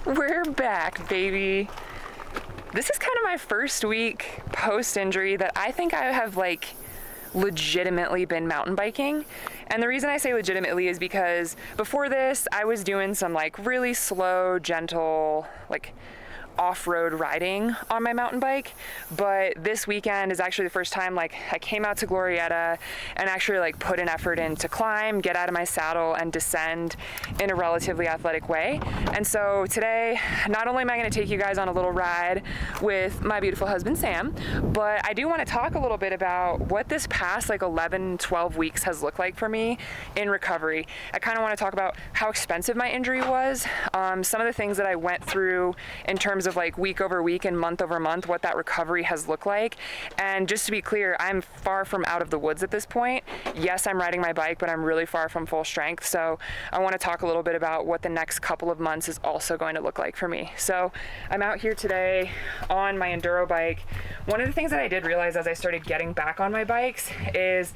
We're back, baby. This is kind of my first week post-injury that I think I have like legitimately been mountain biking. And the reason I say legitimately is because before this, I was doing some like really slow, gentle, like off-road riding on my mountain bike, but this weekend is actually the first time like I came out to Glorieta and actually like put an effort in to climb, get out of my saddle and descend in a relatively athletic way. And so today, not only am I going to take you guys on a little ride with my beautiful husband Sam, but I do want to talk a little bit about what this past like 11, 12 weeks has looked like for me in recovery. I kind of want to talk about how expensive my injury was, some of the things that I went through in terms of like week over week and month over month, what that recovery has looked like. And just to be clear, I'm far from out of the woods at this point. Yes, I'm riding my bike, but I'm really far from full strength. So I want to talk a little bit about what the next couple of months is also going to look like for me. So I'm out here today on my enduro bike. One of the things that I did realize as I started getting back on my bikes is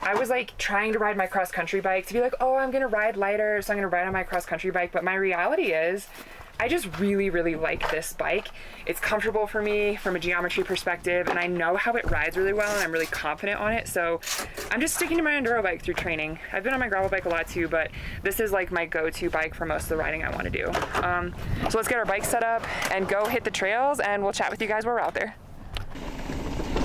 I was like trying to ride my cross country bike to be like, oh, I'm going to ride lighter, so I'm going to ride on my cross country bike. But my reality is I just really, really like this bike. It's comfortable for me from a geometry perspective, and I know how it rides really well, and I'm really confident on it. So I'm just sticking to my enduro bike through training. I've been on my gravel bike a lot too, but this is like my go-to bike for most of the riding I want to do. So let's get our bike set up and go hit the trails, and we'll chat with you guys while we're out there.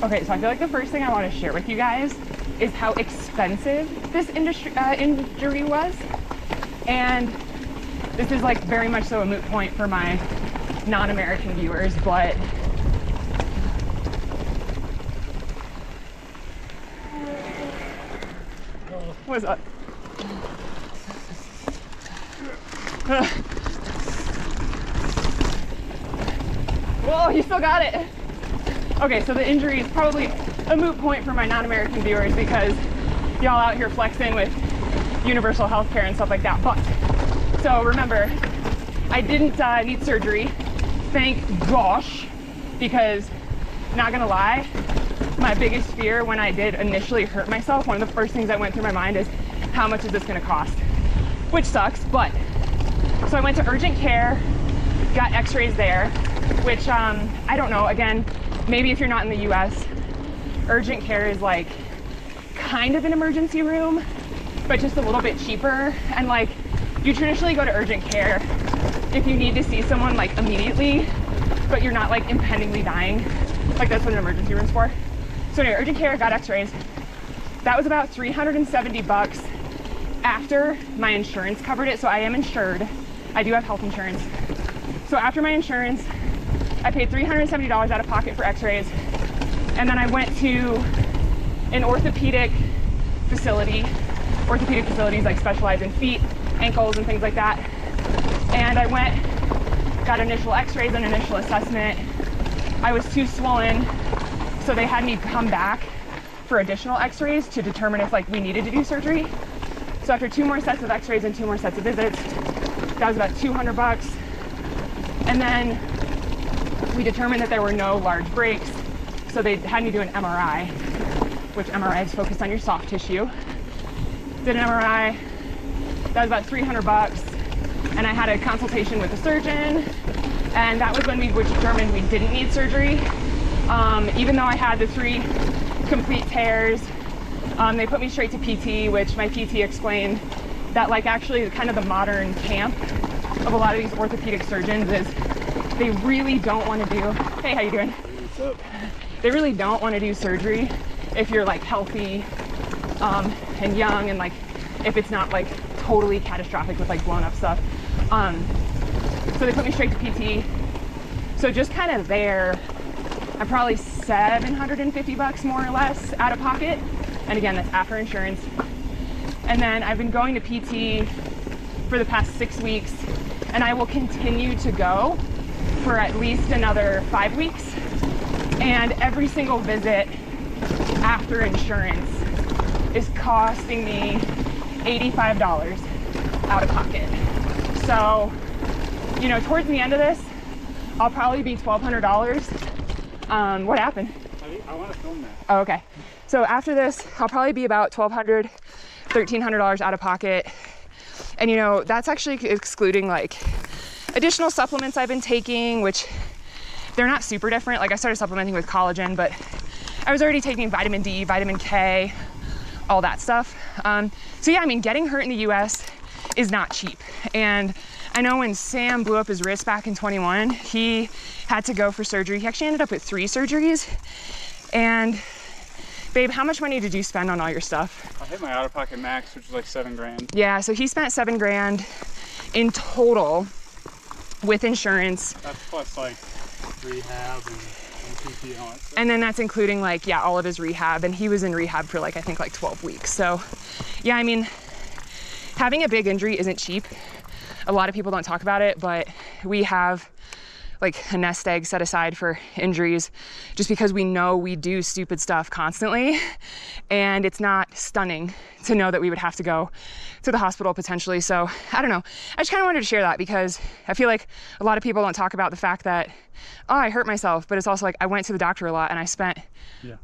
Okay, so I feel like the first thing I want to share with you guys is how expensive this injury was. And this is like very much so a moot point for my non-American viewers, but what's up? Whoa, you still got it. Okay, so the injury is probably a moot point for my non-American viewers because y'all out here flexing with universal health care and stuff like that. But so remember, I didn't need surgery, thank gosh, because not gonna lie, my biggest fear when I did initially hurt myself, one of the first things that went through my mind is how much is this gonna cost, which sucks. But so I went to urgent care, got x-rays there, which I don't know, again, maybe if you're not in the US, urgent care is like kind of an emergency room, but just a little bit cheaper. And like you traditionally go to urgent care if you need to see someone like immediately, but you're not like impendingly dying. Like that's what an emergency room's for. So anyway, urgent care, got x-rays. That was about $370 after my insurance covered it. So I am insured. I do have health insurance. So after my insurance, I paid $370 out of pocket for x-rays. And then I went to an orthopedic facility. Orthopedic facilities like specialize in feet, ankles, and things like that. And I went, got initial x-rays and initial assessment. I was too swollen, so they had me come back for additional x-rays to determine if like we needed to do surgery. So after 2 more sets of x-rays and 2 more sets of visits, that was about $200. And then we determined that there were no large breaks, so they had me do an MRI, which MRI is focused on your soft tissue. Did an MRI, that was about $300, and I had a consultation with the surgeon, and that was when we determined we didn't need surgery. Even though I had the 3 complete tears, they put me straight to PT, which my PT explained that like actually kind of the modern camp of a lot of these orthopedic surgeons is they really don't want to do, hey, how you doing? What's up? They really don't want to do surgery if you're like healthy and young, and like if it's not like totally catastrophic with like blown up stuff. So they put me straight to PT. So just kind of there, I'm probably $750 more or less out of pocket. And again, that's after insurance. And then I've been going to PT for the past 6 weeks, and I will continue to go for at least another 5 weeks. And every single visit after insurance is costing me $85 out of pocket. So, you know, towards the end of this, I'll probably be $1,200. What happened? I want to film that. Oh, okay. So after this, I'll probably be about $1,200, $1,300 out of pocket. And you know, that's actually excluding like additional supplements I've been taking, which they're not super different. Like I started supplementing with collagen, but I was already taking vitamin D, vitamin K, all that stuff. So yeah, I mean, getting hurt in the US is not cheap. And I know when Sam blew up his wrist back in 21, he had to go for surgery. He actually ended up with 3 surgeries. And babe, how much money did you spend on all your stuff? I hit my out-of-pocket max, which was like $7,000. Yeah, so he spent $7,000 in total with insurance. That's plus like rehab and PT and all that stuff. And then that's including like, yeah, all of his rehab. And he was in rehab for like, I think like 12 weeks. So yeah, I mean, having a big injury isn't cheap. A lot of people don't talk about it, but we have like a nest egg set aside for injuries just because we know we do stupid stuff constantly. And it's not stunning to know that we would have to go to the hospital potentially. So I don't know. I just kind of wanted to share that because I feel like a lot of people don't talk about the fact that, oh, I hurt myself, but it's also like I went to the doctor a lot and I spent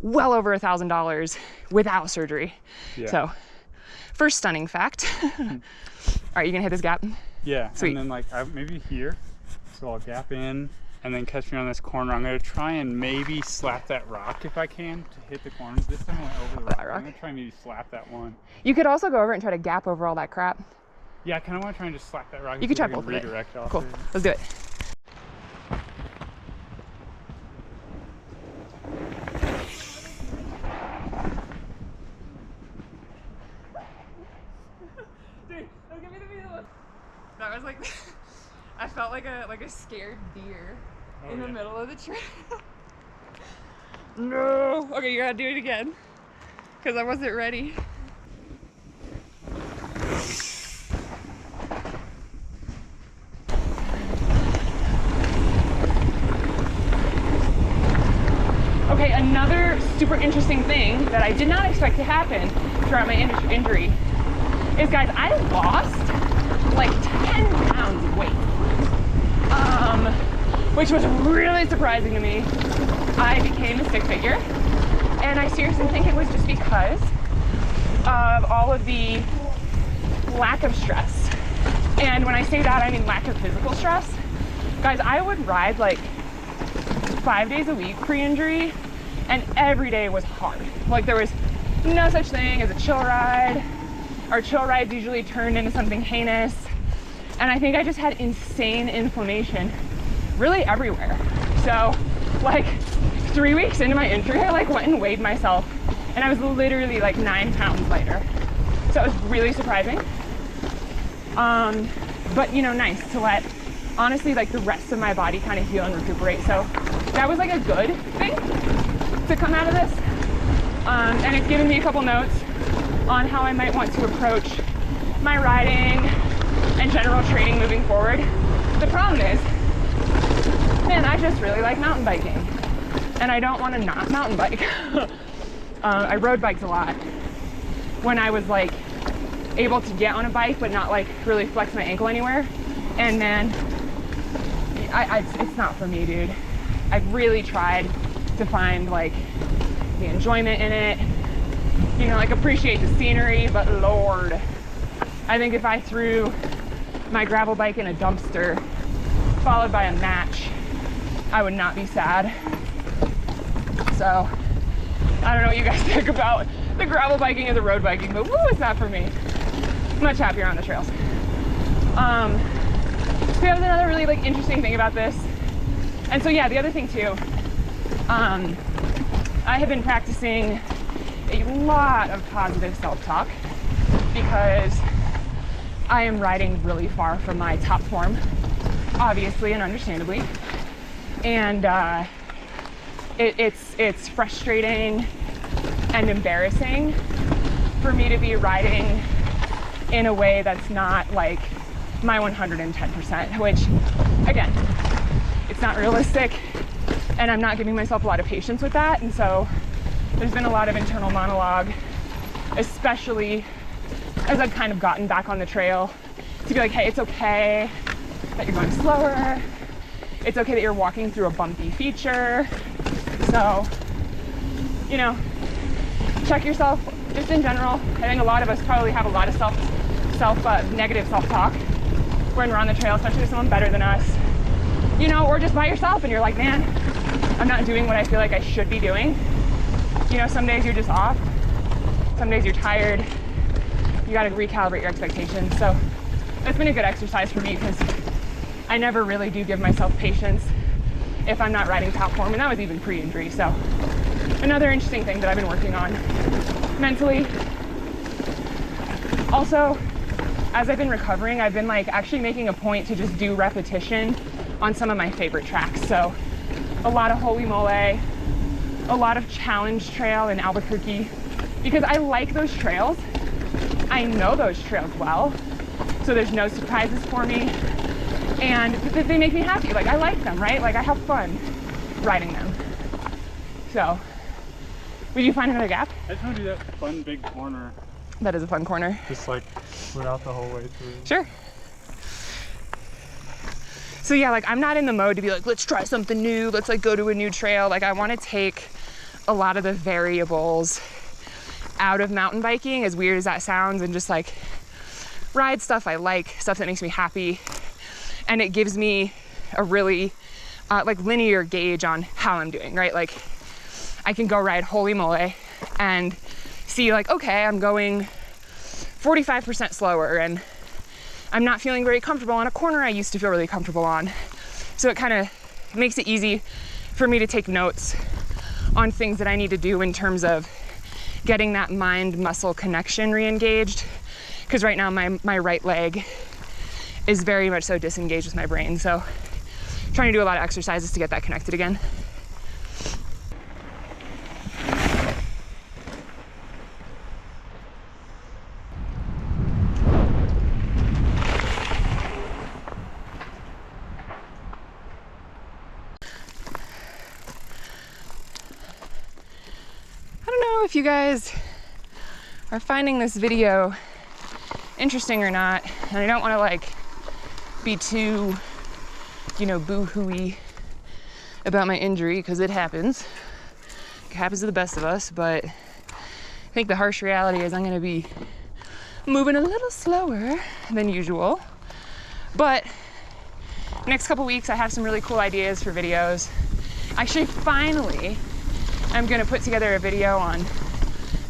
well over $1,000 without surgery. Yeah. So first stunning fact. All right, you gonna hit this gap? Yeah, sweet. And then like maybe here. So I'll gap in and then catch me on this corner. I'm gonna try and maybe slap that rock if I can to hit the corners. This time I went over the rock. I'm gonna try and maybe slap that one. You could also go over and try to gap over all that crap. Yeah, I kind of want to try and just slap that rock. You could try both of it. Cool, let's do it. Dude, don't give me the visual. That was like, I felt like a scared deer in the middle of the trail. No. Okay, you gotta do it again. Because I wasn't ready. Okay, another super interesting thing that I did not expect to happen throughout my injury is, guys, I lost like 10 pounds of weight, which was really surprising to me. I became a stick figure, and I seriously think it was just because of all of the lack of stress. And when I say that, I mean lack of physical stress. Guys, I would ride like 5 days a week pre-injury, and every day was hard. Like there was no such thing as a chill ride. Our chill rides usually turned into something heinous. And I think I just had insane inflammation really everywhere. So like 3 weeks into my injury, I like went and weighed myself and I was literally like 9 pounds lighter. So it was really surprising. But you know, nice to let honestly like the rest of my body kind of heal and recuperate. So that was like a good thing to come out of this. And it's given me a couple notes on how I might want to approach my riding and general training moving forward. The problem is, man, I just really like mountain biking and I don't want to not mountain bike. I road biked a lot when I was like able to get on a bike but not like really flex my ankle anywhere. And man, it's not for me, dude. I've really tried to find like the enjoyment in it, you know, like appreciate the scenery, but Lord, I think if I threw my gravel bike in a dumpster followed by a match, I would not be sad. So I don't know what you guys think about the gravel biking or the road biking, but woo, it's not for me. Much happier on the trails. So that was another really like interesting thing about this. And so yeah, the other thing too, I have been practicing a lot of positive self-talk because I am riding really far from my top form, obviously and understandably. And it's frustrating and embarrassing for me to be riding in a way that's not like my 110%, which again, it's not realistic and I'm not giving myself a lot of patience with that. And so there's been a lot of internal monologue, especially as I've kind of gotten back on the trail, to be like, hey, it's okay that you're going slower. It's okay that you're walking through a bumpy feature. So, you know, check yourself just in general. I think a lot of us probably have a lot of negative self-talk. when we're on the trail, especially with someone better than us, you know, or just by yourself and you're like, man, I'm not doing what I feel like I should be doing. You know, some days you're just off, some days you're tired, you got to recalibrate your expectations. So it's been a good exercise for me because I never really do give myself patience if I'm not riding top form, and that was even pre-injury. So another interesting thing that I've been working on mentally. Also, as I've been recovering, I've been like actually making a point to just do repetition on some of my favorite tracks. So a lot of Holy Mole, a lot of Challenge Trail in Albuquerque, because I like those trails. I know those trails well, so there's no surprises for me, and they make me happy. Like, I like them, right? Like, I have fun riding them. So, would you find another gap? I just want to do that fun big corner. That is a fun corner. Just like put out the whole way through. Sure. So yeah, like I'm not in the mode to be like, let's try something new. Let's like go to a new trail. Like I want to take a lot of the variables out of mountain biking, as weird as that sounds, and just like ride stuff I like, stuff that makes me happy. And it gives me a really like linear gauge on how I'm doing, right? Like I can go ride Holy Mole and see like, okay, I'm going 45% slower and I'm not feeling very comfortable on a corner I used to feel really comfortable on. So it kind of makes it easy for me to take notes on things that I need to do in terms of getting that mind-muscle connection re-engaged. Because right now my right leg is very much so disengaged with my brain. So trying to do a lot of exercises to get that connected again. If you guys are finding this video interesting or not, and I don't want to like be too, you know, boo-hooey about my injury, because it happens. It happens to the best of us, but I think the harsh reality is I'm going to be moving a little slower than usual. But next couple weeks I have some really cool ideas for videos. Actually, finally, I'm gonna put together a video on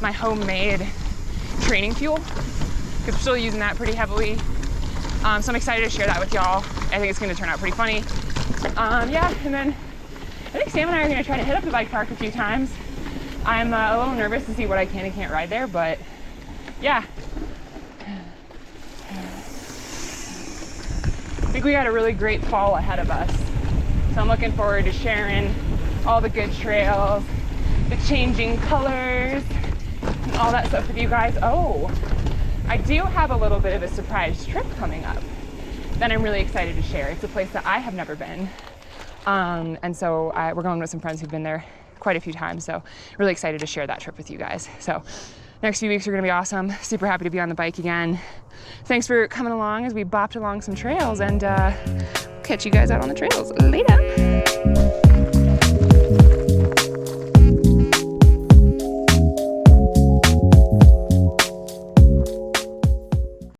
my homemade training fuel, because we're still using that pretty heavily. So I'm excited to share that with y'all. I think it's gonna turn out pretty funny. Yeah, and then I think Sam and I are gonna try to hit up the bike park a few times. I'm a little nervous to see what I can and can't ride there, but yeah. I think we got a really great fall ahead of us. So I'm looking forward to sharing all the good trails, the changing colors, and all that stuff with you guys. Oh, I do have a little bit of a surprise trip coming up that I'm really excited to share. It's a place that I have never been. And so we're going with some friends who've been there quite a few times. So really excited to share that trip with you guys. So next few weeks are gonna be awesome. Super happy to be on the bike again. Thanks for coming along as we bopped along some trails, and catch you guys out on the trails. Later.